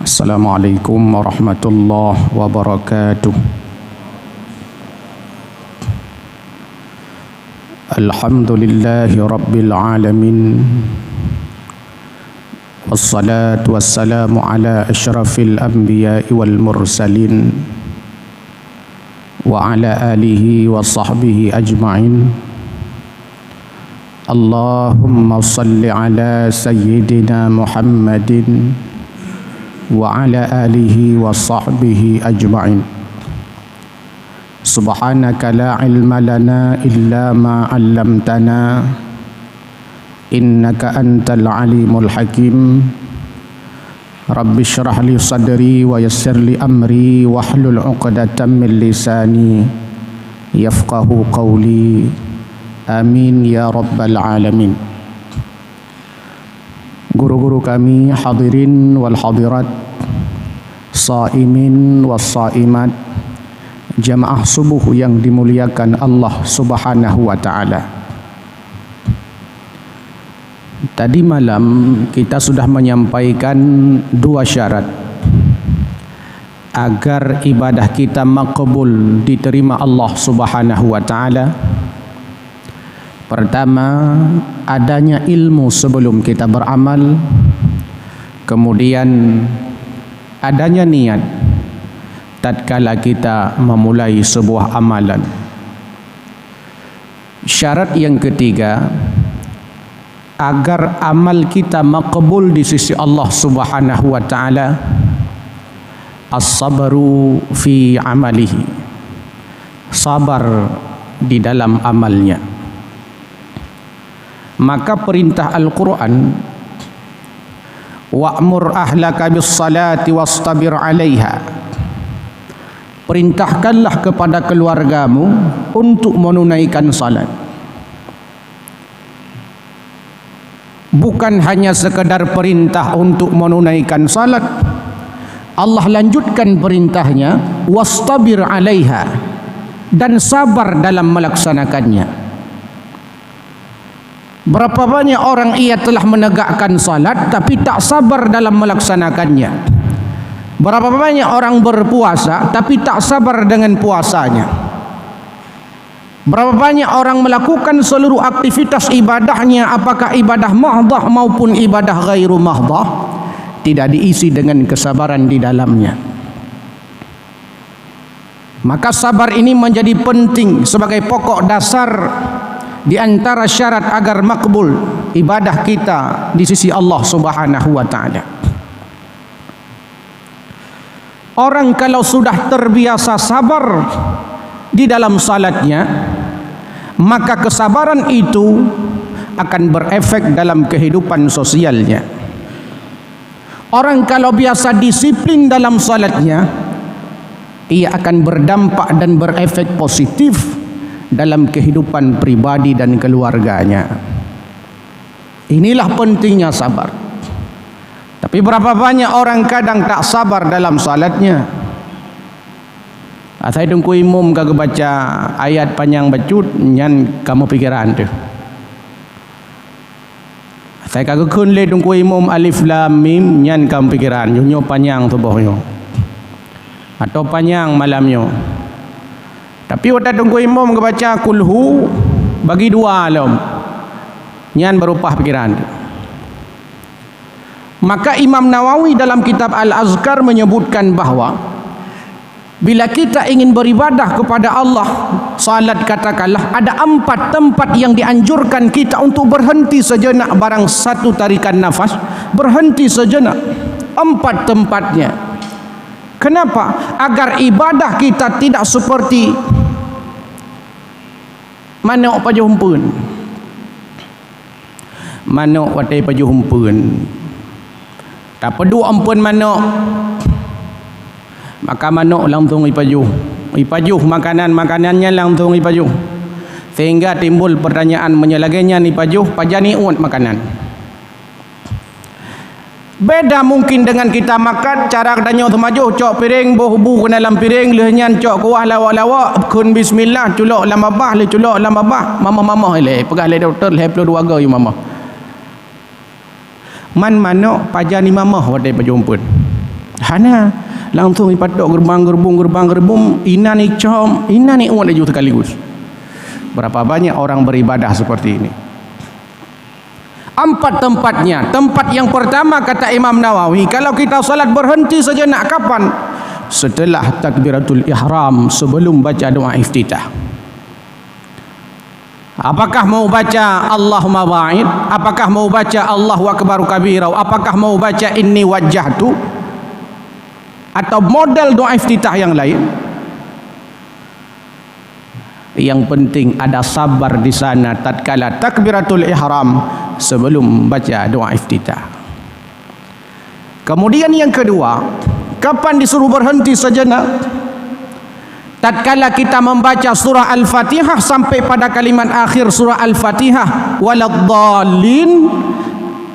Assalamualaikum warahmatullahi wabarakatuh. Alhamdulillahi rabbil alamin. Wassalatu wassalamu ala asyrafil anbiya'i wal mursalin wa ala alihi wa sahbihi ajma'in. Allahumma salli ala sayyidina Muhammadin wa ala alihi wa sahbihi ajma'in. Subhanaka la ilma lana illa ma 'allamtana innaka antal alimul hakim. Rabbi shrah li sadri wa yassir li amri wahlul 'uqdatam min lisani yafqahu qawli. Amin ya rabbal alamin. Guru-guru kami, hadirin wal hadirat, saimin was saimat, jamaah subuh yang dimuliakan Allah Subhanahu wa taala. Tadi malam kita sudah menyampaikan dua syarat agar ibadah kita maqbul, diterima Allah Subhanahu wa taala. Pertama, adanya ilmu sebelum kita beramal. Kemudian adanya niat tatkala kita memulai sebuah amalan. Syarat yang ketiga, agar amal kita maqbul di sisi Allah Subhanahu wa taala, as-sabru fi amalihi, sabar di dalam amalnya. Maka perintah Al-Quran, wa'mur ahlaka bis salati wastabir 'alaiha, perintahkanlah kepada keluargamu untuk menunaikan salat. Bukan hanya sekedar perintah untuk menunaikan salat, Allah lanjutkan perintahnya, wastabir 'alaiha, dan sabar dalam melaksanakannya. Berapa banyak orang ia telah menegakkan salat tapi tak sabar dalam melaksanakannya. Berapa banyak orang berpuasa tapi tak sabar dengan puasanya. Berapa banyak orang melakukan seluruh aktivitas ibadahnya, apakah ibadah mahdhah maupun ibadah ghairu mahdhah, tidak diisi dengan kesabaran di dalamnya. Maka sabar ini menjadi penting sebagai pokok dasar di antara syarat agar makbul ibadah kita di sisi Allah Subhanahu wa taala. Orang kalau sudah terbiasa sabar di dalam salatnya, maka kesabaran itu akan berefek dalam kehidupan sosialnya. Orang kalau biasa disiplin dalam salatnya, ia akan berdampak dan berefek positif dalam kehidupan pribadi dan keluarganya. Inilah pentingnya sabar. Tapi berapa banyak orang kadang tak sabar dalam salatnya. Saya tunggu imam kagak baca ayat panjang bacut, nyan kamu pikiran tu. Saya kagak kunle tunggu imam alif lam mim, nyan kamu pikiran, nyo panjang tu bohyo. Atau panjang malamnya. Tapi waktu tunggu imam baca kulhu bagi dua alam, nyan berupah pikiran. Maka Imam Nawawi dalam kitab Al-Azkar menyebutkan bahawa bila kita ingin beribadah kepada Allah, salat katakanlah, ada 4 tempat yang dianjurkan kita untuk berhenti sejenak. Barang satu tarikan nafas, berhenti sejenak. 4 tempatnya. Kenapa? Agar ibadah kita tidak seperti manuk pajuh humpun. Manuk watai pajuh humpun. Tak pedu ampun manuk. Maka manuk langsung ipajuh. Ipajuh makanannya langsung ipajuh. Sehingga timbul pertanyaan menyelagainya ipajuh, pajani uat makanan. Beda mungkin dengan kita makan, cara katanya semajuh, cok piring, boh-buh ke dalam piring, lehnyan cok kuah lawak-lawak, kun bismillah, culok lamabah, le culok lamabah, mama-mama le, pegah le doktor, le perlu dua gau mama. Man manok pajani mama wadai pajumpun. Hana langsung ipatok gerbang-gerbung ina ni com, ina ni umat laju sekaligus. Berapa banyak orang beribadah seperti ini. 4 tempatnya. Tempat yang pertama kata Imam Nawawi, kalau kita salat berhenti sejenak kapan? Setelah takbiratul ihram, sebelum baca doa iftitah. Apakah mau baca Allahumma ba'id? Apakah mau baca Allahu akbar kabira? Apakah mau baca inni wajjahtu? Atau model doa iftitah yang lain? Yang penting ada sabar di sana tatkala takbiratul ihram sebelum baca doa iftitah. Kemudian yang kedua, kapan disuruh berhenti sejenak? Tatkala kita membaca surah Al-Fatihah sampai pada kalimat akhir surah Al-Fatihah waladdallin,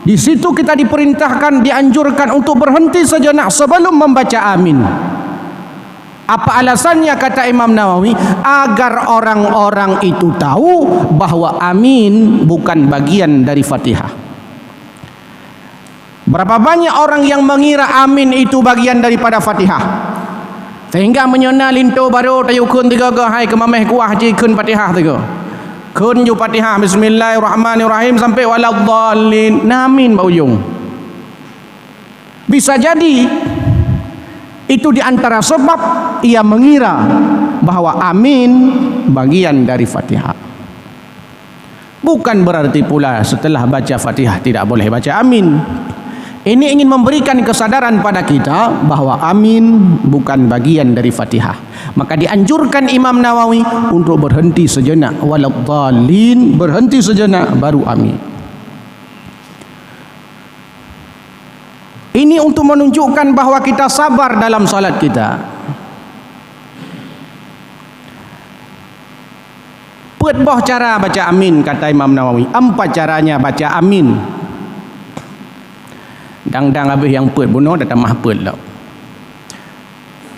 di situ kita diperintahkan, dianjurkan untuk berhenti sejenak sebelum membaca amin. Apa alasannya kata Imam Nawawi? Agar orang-orang itu tahu bahwa amin bukan bagian dari Fatihah. Berapa banyak orang yang mengira amin itu bagian daripada Fatihah, sehingga menyonalin tu baru tayukun tiga ke hai ke mameh kuah cikun Fatihah tiga. Kun ju Fatihah bismillahirrahmanirrahim sampai waladdallin. Amin ba ujung. Bisa jadi itu di antara sebab ia mengira bahwa amin bagian dari Fatihah. Bukan berarti pula setelah baca Fatihah tidak boleh baca amin. Ini ingin memberikan kesadaran pada kita bahwa amin bukan bagian dari Fatihah. Maka dianjurkan Imam Nawawi untuk berhenti sejenak waladdallin, berhenti sejenak baru amin. Ini untuk menunjukkan bahwa kita sabar dalam salat kita. Pet boh cara baca amin kata Imam Nawawi. 4 caranya baca amin. Dang-dang habis yang pet bunuh datang mah pet lah.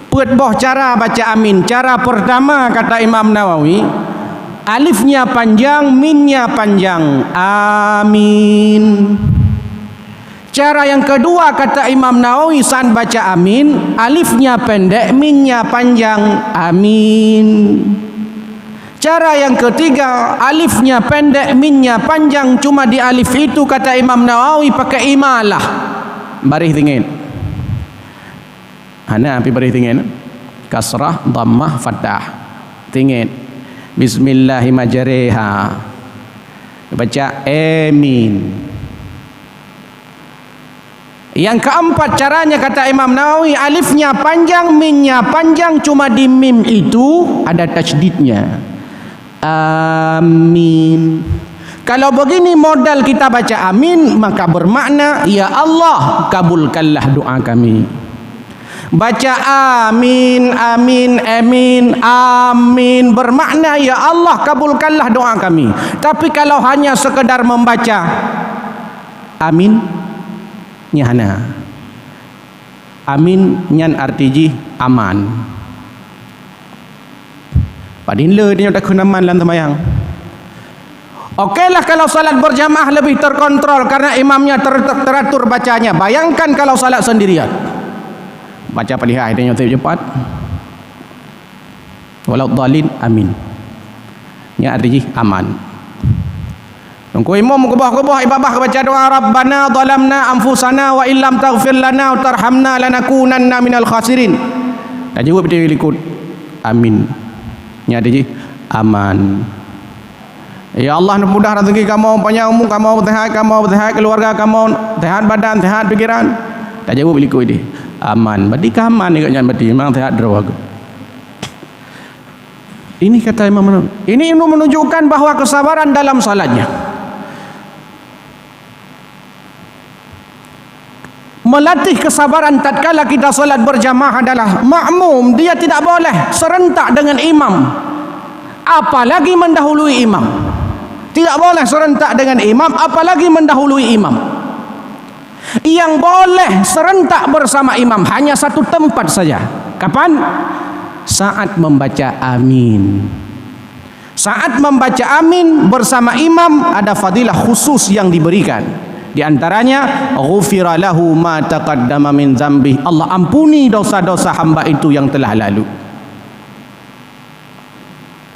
Pet boh cara baca amin. Cara pertama kata Imam Nawawi, alifnya panjang, minnya panjang. Amin. Cara yang kedua kata Imam Nawawi saat baca amin, alifnya pendek, minnya panjang. Amin. Cara yang ketiga, alifnya pendek, minnya panjang, cuma di alif itu kata Imam Nawawi pakai imalah. Baris tingin. Hana api baris tingin. Kasrah, dhammah, fathah. Tingin. Bismillahirrahmanirrahim. Baca amin. Yang keempat caranya kata Imam Nawawi, alifnya panjang, minnya panjang, cuma di mim itu ada tasydidnya. Amin. Kalau begini modal kita baca amin, maka bermakna ya Allah kabulkanlah doa kami. Baca amin, amin, amin, amin bermakna ya Allah kabulkanlah doa kami. Tapi kalau hanya sekedar membaca amin nyana, amin nyan artiji aman. Padin le dia tak kena aman dalam sembahyang. Okeylah kalau salat berjamaah lebih terkontrol karena imamnya teratur bacanya. Bayangkan kalau salat sendirian. Baca Fatihah dia cepat. Waladdallin amin. Nya artinya aman. Tunggu imam kebah-kebah ibabah baca doa Rabbana zalamna anfusana wa illam taghfir lana wa tarhamna lanakunanna minal khasirin. Dan jawab dia ikut amin. Nya artinya aman. Ya Allah mudah rezeki kamu, panjang umur kamu, sehat keluarga kamu, sehat badan, sehat pikiran. Tak jawab ikut dia. Aman. Berarti aman ni katnya berarti memang sehat derwaga. Ini kata Imam Nawawi. Ini menunjukkan bahawa kesabaran dalam salatnya. Melatih kesabaran tatkala kita salat berjamaah adalah makmum, dia tidak boleh serentak dengan imam. Apalagi mendahului imam. Tidak boleh serentak dengan imam, apalagi mendahului imam. Yang boleh serentak bersama imam hanya satu tempat saja. Kapan? Saat membaca amin. Saat membaca amin bersama imam ada fadilah khusus yang diberikan. Di antaranya ghufira lahu ma taqaddama min dzambi, Allah ampuni dosa-dosa hamba itu yang telah lalu.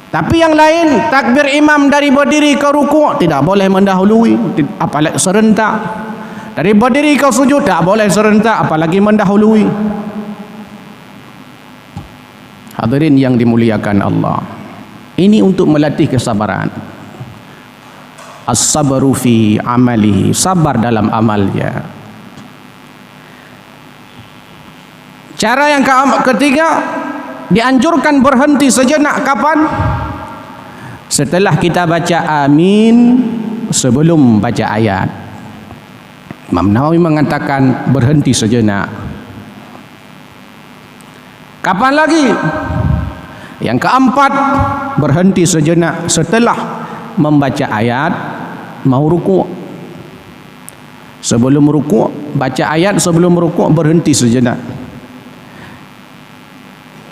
Tapi yang lain, takbir imam dari berdiri ke rukuk tidak boleh mendahului, apalagi serentak. Dari berdiri ke sujud tak boleh serentak, apalagi mendahului. Hadirin yang dimuliakan Allah, ini untuk melatih kesabaran. As-sabru fi amalihi, sabar dalam amalnya. Cara yang ketiga, dianjurkan berhenti sejenak. Kapan? Setelah kita baca amin, sebelum baca ayat. Imam Nawawi mengatakan berhenti sejenak. Kapan lagi? Yang keempat, berhenti sejenak setelah membaca ayat mau rukuk. Sebelum rukuk, baca ayat sebelum rukuk, berhenti sejenak.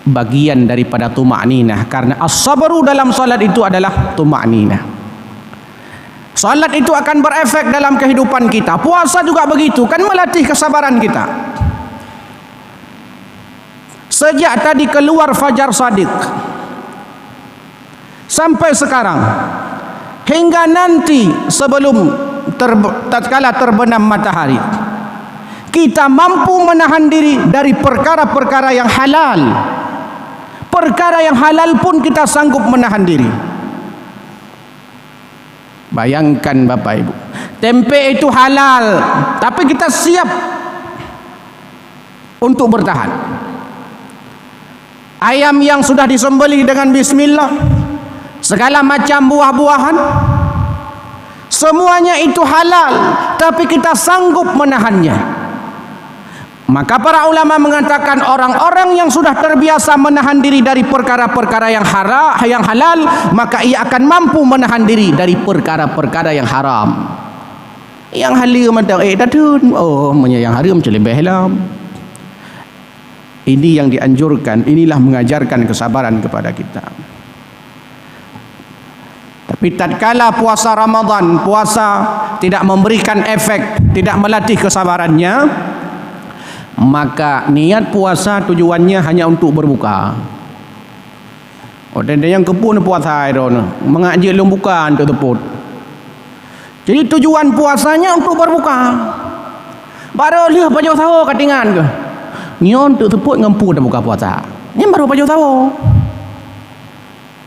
Bagian daripada tuma'ninah, karena as-sabru dalam salat itu adalah tuma'ninah. Salat itu akan berefek dalam kehidupan kita. Puasa juga begitu, kan melatih kesabaran kita. Sejak tadi keluar fajar shadiq sampai sekarang, hingga nanti sebelum tatkala terbenam matahari, kita mampu menahan diri dari perkara-perkara yang halal. Perkara yang halal pun kita sanggup menahan diri. Bayangkan Bapak Ibu, tempe itu halal, tapi kita siap untuk bertahan. Ayam yang sudah disembelih dengan bismillah, segala macam buah-buahan, semuanya itu halal, tapi kita sanggup menahannya. Maka para ulama mengatakan orang-orang yang sudah terbiasa menahan diri dari perkara-perkara yang halal, maka ia akan mampu menahan diri dari perkara-perkara yang haram. Yang halal macam datun, yang haram macam lebih haram. Ini yang dianjurkan, inilah mengajarkan kesabaran kepada kita. Tapi tatkala puasa Ramadan, puasa tidak memberikan efek, tidak melatih kesabarannya, maka niat puasa tujuannya hanya untuk berbuka. Dan yang kepun puasa itu mengaji belum buka untuk teput. Jadi tujuan puasanya untuk berbuka. Baru lihat baju sahur katingan ke. Nyon untuk teput ngempu dah buka puasa. Ini baru baju sahur.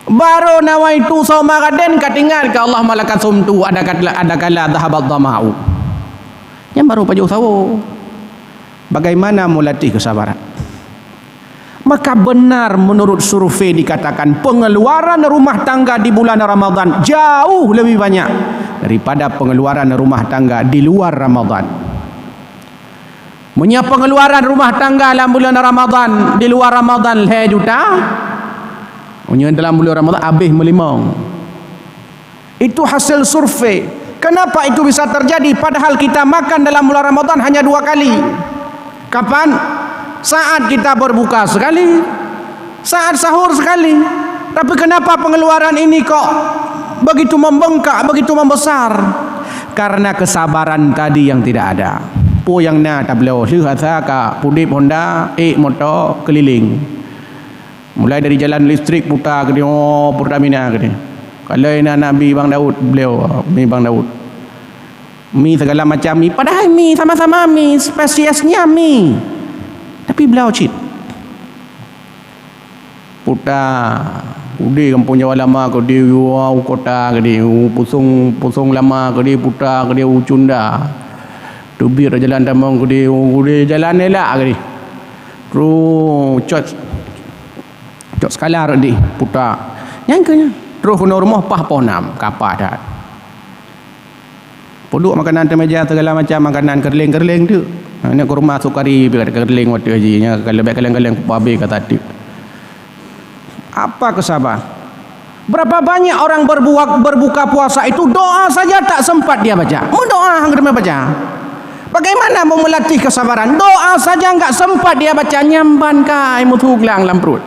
Baru nawaitu sauma gaden katingan ke Allah malakat sumtu ada kala dhahabat dhama'u. Yang baru baju sahur. Bagaimana melatih kesabaran? Maka benar menurut survei dikatakan pengeluaran rumah tangga di bulan Ramadan jauh lebih banyak daripada pengeluaran rumah tangga di luar Ramadan. Punya pengeluaran rumah tangga dalam bulan Ramadan, di luar Ramadan 2 juta. Punya dalam bulan Ramadan habis melimang. Itu hasil survei. Kenapa itu bisa terjadi padahal kita makan dalam bulan Ramadan hanya 2 kali? Kapan? Saat kita berbuka sekali, saat sahur sekali. Tapi kenapa pengeluaran ini kok begitu membengkak, begitu membesar? Karena kesabaran tadi yang tidak ada. Po yang na tablo lihat ka pudip Honda motor keliling. Mulai dari jalan listrik putar ke dia, Pertamina ke dia. Kalau ini Nabi Bang Daud, beliau mi Bang Daud. Mi segala macam mi, padahal mi sama-sama mi, spesiesnya mi. Tapi beliau cheat. Putar Udi kampung Jawa lama ke dia kota ke dia pusung lama ke dia putar ke dia Ucunda. Tubir jalan Tamang ke dia jalan elak ke dia. Terus cot skala dia putar. Nyangkanya terus kena rumah pah ponam kapah dah. Produk makanan termeja segala macam makanan kerling-kerling tu. Ini ke rumah sukari kerling waktu haji nya kalau baik kaleng-kaleng pabe kata tadi. Apa kesabar? Berapa banyak orang berbuka puasa itu doa saja tak sempat dia baca. Mau doa hang baca. Bagaimana mau melatih kesabaran? Doa saja enggak sempat dia baca, nyamban kai mutuglang dalam perut.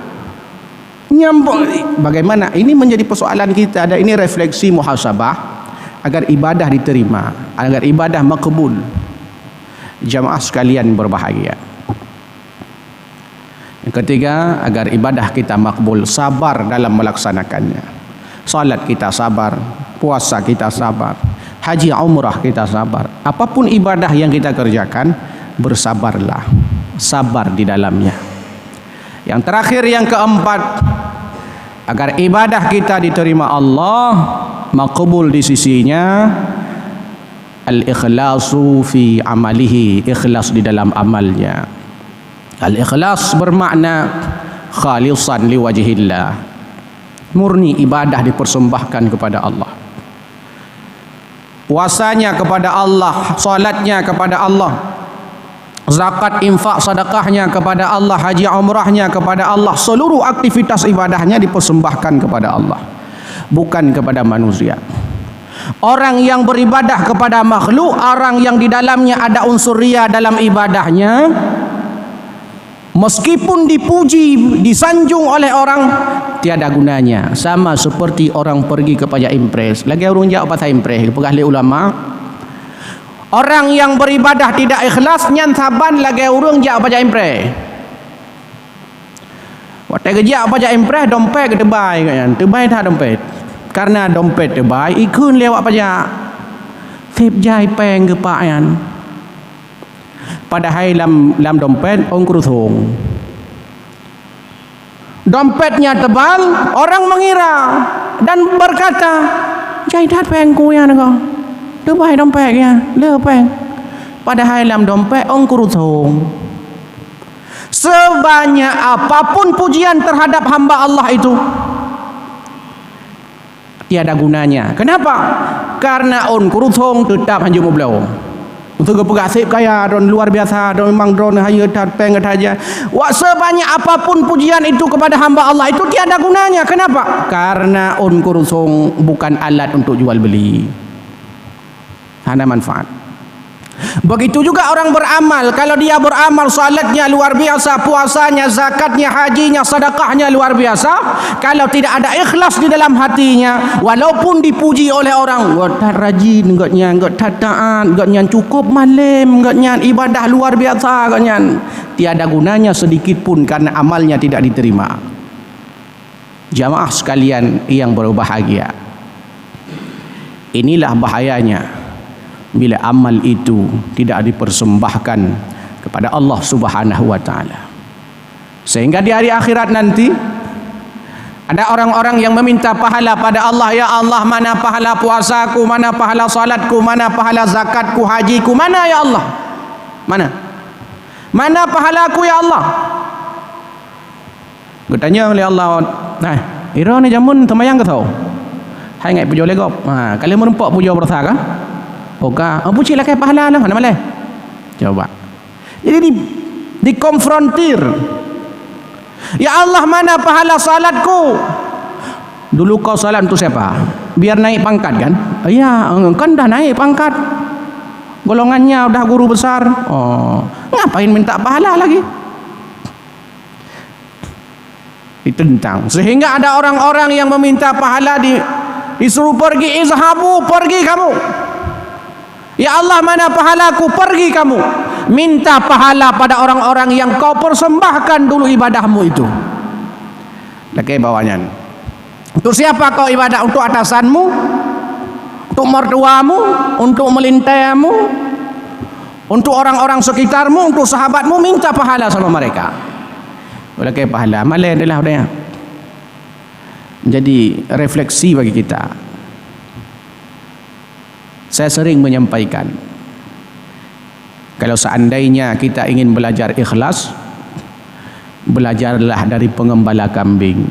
Nyambung. Bagaimana? Ini menjadi persoalan kita dan ini refleksi muhasabah. agar ibadah diterima, agar ibadah makbul. Jamaah sekalian berbahagia. Yang ketiga, agar ibadah kita makbul, sabar dalam melaksanakannya. Salat kita sabar, puasa kita sabar, haji umrah kita sabar. Apapun ibadah yang kita kerjakan, bersabarlah, sabar di dalamnya. Yang terakhir, yang keempat, agar ibadah kita diterima Allah, makbul di sisinya, al-ikhlasu fi amalihi, ikhlas di dalam amalnya. Al-ikhlas bermakna khalisan liwajhillah, murni ibadah dipersembahkan kepada Allah. Puasanya kepada Allah, salatnya kepada Allah, zakat, infak, sedekahnya kepada Allah, haji umrahnya kepada Allah, seluruh aktivitas ibadahnya dipersembahkan kepada Allah, bukan kepada manusia. Orang yang beribadah kepada makhluk, orang yang di dalamnya ada unsur riya dalam ibadahnya, meskipun dipuji, disanjung oleh orang, tiada gunanya. Sama seperti orang pergi ke pajak impres, lagi orang jauh pasal impres, pegahli ulama. Orang yang beribadah tidak ikhlas, nyan saban lagi orang jauh pajak impres. Waktu kerja pajak impres, dompet ke tebai kan, tebai tak dompet. Karena dompet tebai, ikun lewat pajak. Fib jai peng ke pak kan. Padahal dalam dompet orang kerusung. Dompetnya tebal, orang mengira dan berkata, jai dat peng ku ya kau. Tebai dompet ya, le peng. Padahal dalam dompet orang kerusung. Sebanyak apapun pujian terhadap hamba Allah itu, tiada gunanya. Kenapa? Karena on kurusong tetap hanya belau. Untuk kepegasip kaya don luar biasa, don memang don hanya tat pengat saja. Wak sebanyak apapun pujian itu kepada hamba Allah itu tiada gunanya. Kenapa? Karena on kurusong bukan alat untuk jual beli. Hanya manfaat. Begitu juga orang beramal. Kalau dia beramal, salatnya luar biasa, puasanya, zakatnya, hajinya, sedekahnya luar biasa, kalau tidak ada ikhlas di dalam hatinya, walaupun dipuji oleh orang, "Gak tat rajin, gak nyan, gak tat taat, gak nyan cukup malam, gak nyan ibadah luar biasa, gak nyan," tiada gunanya sedikit pun karena amalnya tidak diterima. Jamaah sekalian yang berbahagia, inilah bahayanya bila amal itu tidak dipersembahkan kepada Allah Subhanahu wa taala. Sehingga di hari akhirat nanti ada orang-orang yang meminta pahala pada Allah, "Ya Allah, mana pahala puasaku, mana pahala salatku, mana pahala zakatku, hajiku, mana ya Allah? Mana? Mana pahalaku ya Allah?" Bertanya oleh Allah, "Nah, ira ni jamun temayang ke tau? Hai ngai pujo legop. Ha, kalian merempak pujo bersa kah? Oka, puji lah kayak pahala lah, mana malai?" Coba. Jadi dikonfrontir. "Ya Allah, mana pahala salatku?" Dulu kau salat untuk siapa? Biar naik pangkat kan? Iya, kan dah naik pangkat. Golongannya udah guru besar. Oh, ngapain minta pahala lagi? Ditentang. Sehingga ada orang-orang yang meminta pahala disuruh pergi, "Izhabu, pergi kamu. Ya Allah, mana pahalaku, pergi kamu. Minta pahala pada orang-orang yang kau persembahkan dulu ibadahmu itu." Lagi bawahnya. Untuk siapa kau ibadah? Untuk atasanmu? Untuk mertuamu? Untuk melintamu? Untuk orang-orang sekitarmu? Untuk sahabatmu? Minta pahala sama mereka. Lagi pahala. Malai adalah udahnya. Jadi refleksi bagi kita. Saya sering menyampaikan, kalau seandainya kita ingin belajar ikhlas, belajarlah dari pengembala kambing.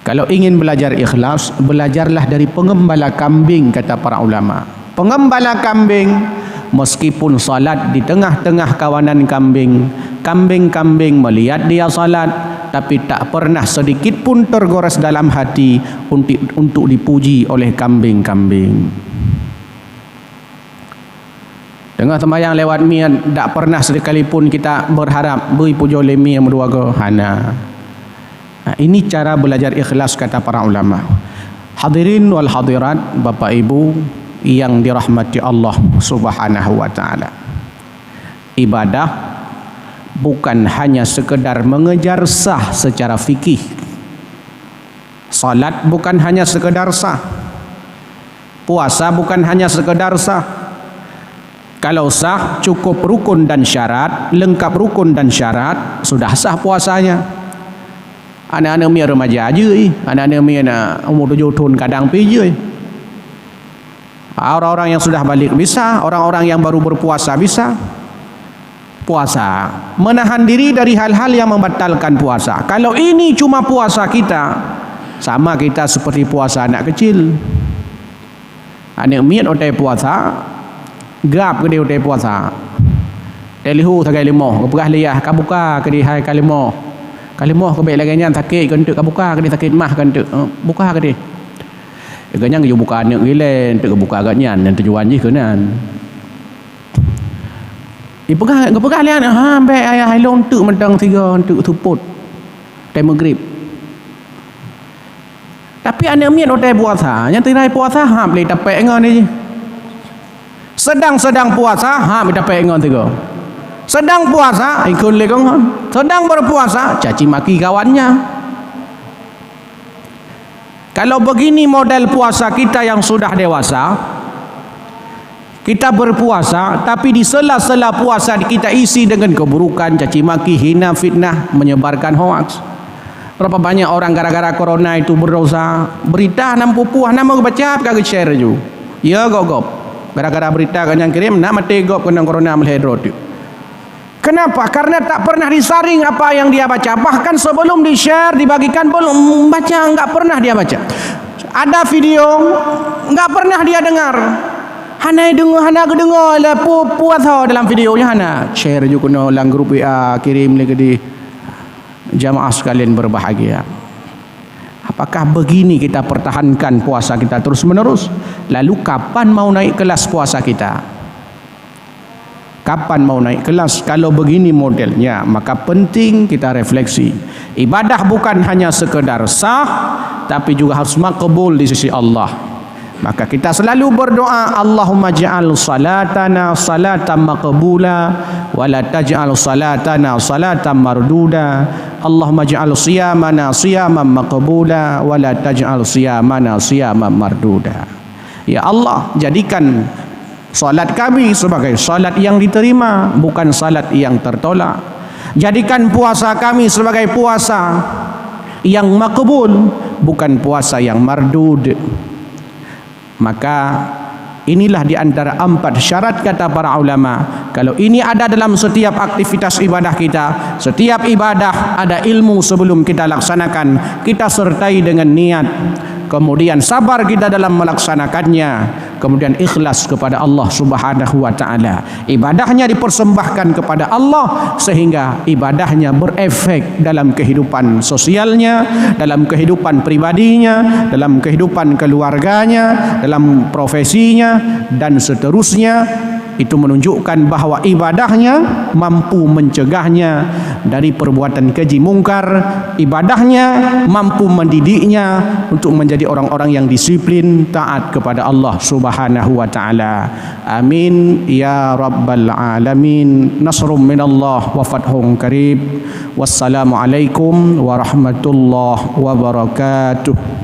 Kalau ingin belajar ikhlas, belajarlah dari pengembala kambing, kata para ulama. Pengembala kambing, meskipun salat di tengah-tengah kawanan kambing, kambing-kambing melihat dia salat, tapi tak pernah sedikit pun tergores dalam hati untuk dipuji oleh kambing-kambing. Tengah sembahyang lewat mi, tak pernah sekalipun kita berharap beri puji oleh mi yang berdua ke hana. Ini cara belajar ikhlas, kata para ulama. Hadirin wal hadirat, Bapak Ibu yang dirahmati Allah Subhanahu wa taala. Ibadah bukan hanya sekedar mengejar sah secara fikih. Salat bukan hanya sekedar sah. Puasa bukan hanya sekedar sah. Kalau sah cukup rukun dan syarat, lengkap rukun dan syarat, sudah sah puasanya. Anak-anak mi remaja je, anak-anak mi umur 7 tahun kadang pi je. Orang-orang yang sudah balik bisa, orang-orang yang baru berpuasa bisa. Puasa menahan diri dari hal-hal yang membatalkan puasa. Kalau ini cuma puasa kita, sama kita seperti puasa anak kecil. Anak miat otai puasa, gap ke dia otai puasa. Telihu sagai limoh, kepegah liyah kabuka ke dia hai kalimoh. Kalimoh ke baik lagi nyan sakit ke entuk kabuka ke dia sakit mah ke entuk. Buka ke dia. Agaknya ke buka anak gile, entuk buka agaknya dan tujuan je kenan. Pegah lihat baik ayah long entuk mentang 3 entuk tuput. Time maghrib. Tapi anak miat otai puasa, yang tirai puasa ha boleh dapat engan ni. Sedang puasa ha boleh dapat engan 3. Sedang puasa ikut lekong. Sedang berpuasa caci maki kawannya. Kalau begini model puasa kita yang sudah dewasa, kita berpuasa tapi di sela-sela puasa kita isi dengan keburukan, caci maki, hina, fitnah, menyebarkan hoax. Berapa banyak orang gara-gara corona itu berdosa. Berita nam pupuh nama baca kagak share ju. Ya gop. Gara-gara berita kan yang kirim nama tegop kena corona melhedrot. Kenapa? Karena tak pernah disaring apa yang dia baca. Bahkan sebelum di-share, dibagikan belum baca, enggak pernah dia baca. Ada video enggak pernah dia dengar. Hana dengar lah puasa dalam videonya hana. Share juga kena dalam grup WA, kirim lagi di jamaah sekalian berbahagia. Apakah begini kita pertahankan puasa kita terus menerus? Lalu kapan mau naik kelas puasa kita? Kapan mau naik kelas? Kalau begini modelnya, maka penting kita refleksi. Ibadah bukan hanya sekedar sah, tapi juga harus makbul di sisi Allah. Maka kita selalu berdoa, Allahumma ja'al salatana salatan maqbula wa la taj'al salatana salatan marduda. Allahumma ja'al siyamana siyaman maqbula wa la taj'al siyamana siyaman marduda. Ya Allah, jadikan salat kami sebagai salat yang diterima, bukan salat yang tertolak. Jadikan puasa kami sebagai puasa yang makbul, bukan puasa yang mardud. Maka inilah di antara 4 syarat kata para ulama. Kalau ini ada dalam setiap aktivitas ibadah kita, setiap ibadah ada ilmu sebelum kita laksanakan, kita sertai dengan niat, kemudian sabar kita dalam melaksanakannya, kemudian ikhlas kepada Allah Subhanahu wa taala. Ibadahnya dipersembahkan kepada Allah sehingga ibadahnya berefek dalam kehidupan sosialnya, dalam kehidupan pribadinya, dalam kehidupan keluarganya, dalam profesinya dan seterusnya. Itu menunjukkan bahawa ibadahnya mampu mencegahnya dari perbuatan keji mungkar. Ibadahnya mampu mendidiknya untuk menjadi orang-orang yang disiplin taat kepada Allah Subhanahu wa taala. Amin ya rabbal alamin. Nasrun minallah wa fathun qarib. Wassalamualaikum warahmatullahi wabarakatuh.